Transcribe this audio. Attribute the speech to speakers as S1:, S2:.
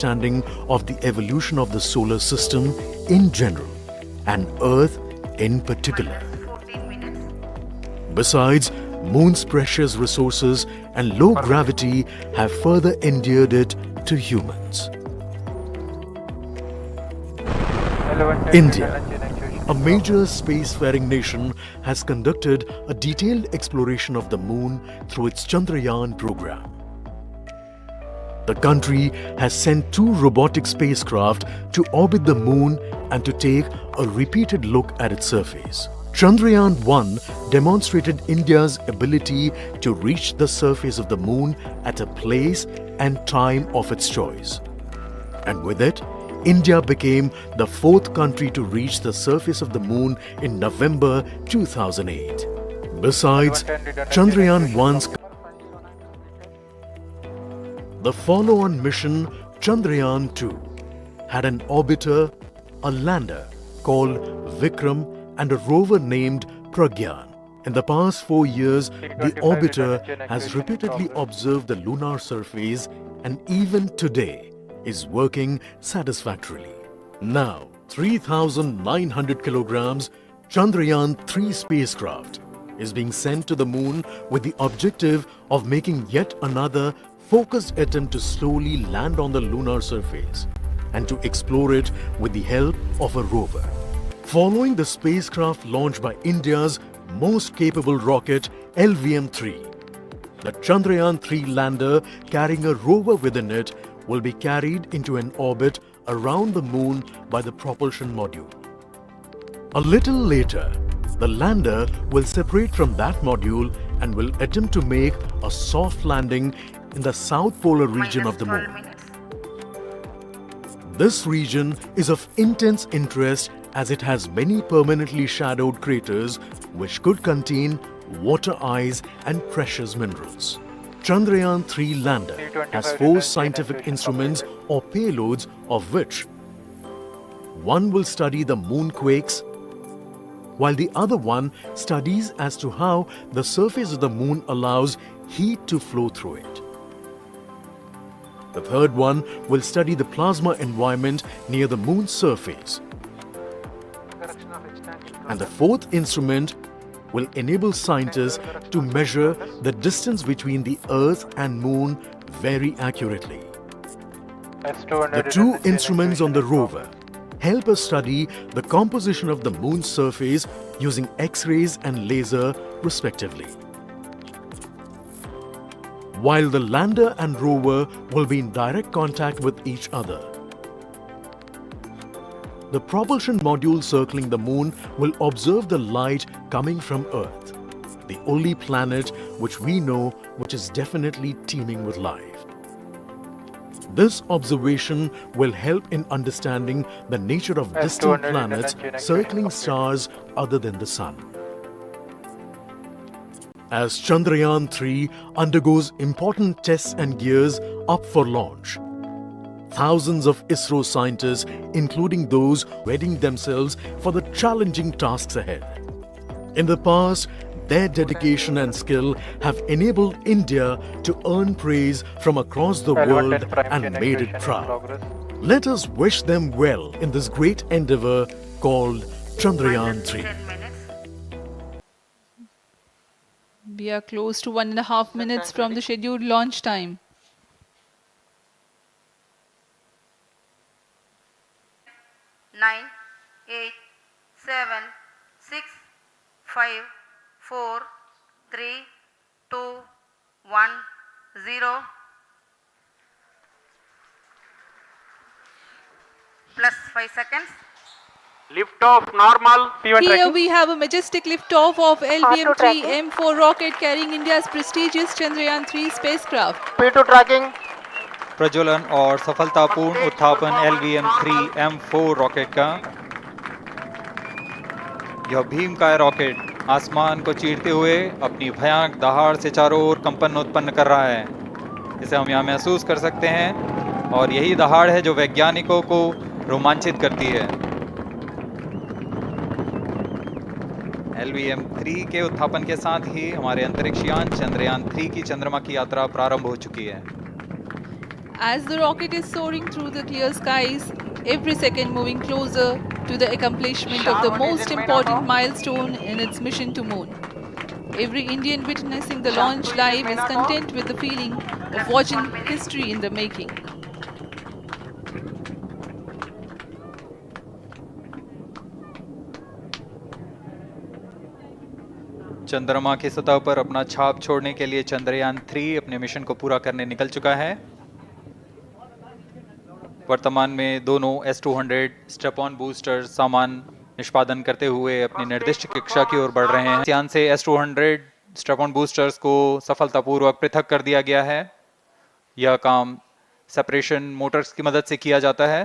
S1: understanding of the evolution of the solar system in general and Earth in particular. Besides, Moon's precious resources and low gravity have further endeared it to humans. India, a major spacefaring nation, has conducted a detailed exploration of the Moon through its Chandrayan program. The country has sent 2 robotic spacecraft to orbit the Moon and to take a repeated look at its surface. Chandrayan-1 demonstrated India's ability to reach the surface of the Moon at a place and time of its choice. And with it, India became the 4th country to reach the surface of the Moon in November 2008. Besides, Chandrayan-1's the follow-on mission, Chandrayan-2, had an orbiter, a lander called Vikram, and a rover named Pragyan. In the past 4 years, the orbiter has repeatedly observed the lunar surface and even today is working satisfactorily. Now, 3,900 kilograms Chandrayan-3 spacecraft is being sent to the Moon with the objective of making yet another focused attempt to slowly land on the lunar surface and to explore it with the help of a rover. Following the spacecraft launched by India's most capable rocket LVM-3, the Chandrayan-3 lander carrying a rover within it will be carried into an orbit around the Moon by the propulsion module. A little later, the lander will separate from that module and will attempt to make a soft landing in the south polar region of the Moon. This region is of intense interest as it has many permanently shadowed craters which could contain water ice and precious minerals. Chandrayan-3 lander has 4 scientific instruments or payloads, of which one will study the moonquakes, while the other one studies as to how the surface of the Moon allows heat to flow through it. The third one will study the plasma environment near the Moon's surface. And the 4th instrument will enable scientists to measure the distance between the Earth and Moon very accurately. The 2 instruments on the rover help us study the composition of the Moon's surface using X-rays and laser respectively. While the lander and rover will be in direct contact with each other, the propulsion module circling the Moon will observe the light coming from Earth, the only planet which we know which is definitely teeming with life. This observation will help in understanding the nature of distant planets circling stars other than the Sun. As Chandrayan-3 undergoes important tests and gears up for launch, thousands of ISRO scientists, including those readying themselves for the challenging tasks ahead. In the past, their dedication and skill have enabled India to earn praise from across the world and made it proud. Let us wish them well in this great endeavor called Chandrayan-3.
S2: We are close to 1.5 minutes from the scheduled launch time.
S3: 9, 8, 7, 6, 5, 4, 3, 2, 1, 0. Plus 5 seconds.
S4: Lift-off normal.
S2: Here we have a majestic lift-off of LVM-3 M4 rocket carrying India's prestigious Chandrayan-3 spacecraft.
S4: P2 tracking.
S5: प्रज्वलन और सफलतापूर्ण उत्थापन LVM-3 M4 rocket का। यह भीमकाय rocket आसमान को चीरते हुए अपनी भयानक दहाड़ से चारों ओर कंपन उत्पन्न कर रहा है। इसे हम यहाँ महसूस कर सकते हैं और यही दहाड़ है जो वैज्ञानिकों को रोमांचित करती है। LVM-3 के उत्थापन के साथ ही हमारे अंतरिक्ष यान चंद्रयान 3 की चंद्रमा की यात्रा प्रारंभ हो चुकी है।
S2: As the rocket is soaring through the clear skies, every second moving closer to the accomplishment of the most important milestone in its mission to moon. Every Indian witnessing the launch live is content with the feeling of watching history in the making.
S5: चंद्रमा की सतह पर अपना छाप छोड़ने के लिए चंद्रयान 3 अपने मिशन को पूरा करने निकल चुका है। वर्तमान में दोनों S-200 स्टेप ऑन बूस्टर सामान निष्पादन करते हुए अपनी निर्दिष्ट कक्षा की ओर बढ़ रहे हैं। यान से S-200 स्टेप ऑन बूस्टर्स को सफलतापूर्वक पृथक कर दिया गया है। यह काम सेपरेशन मोटर्स की मदद से किया जाता है।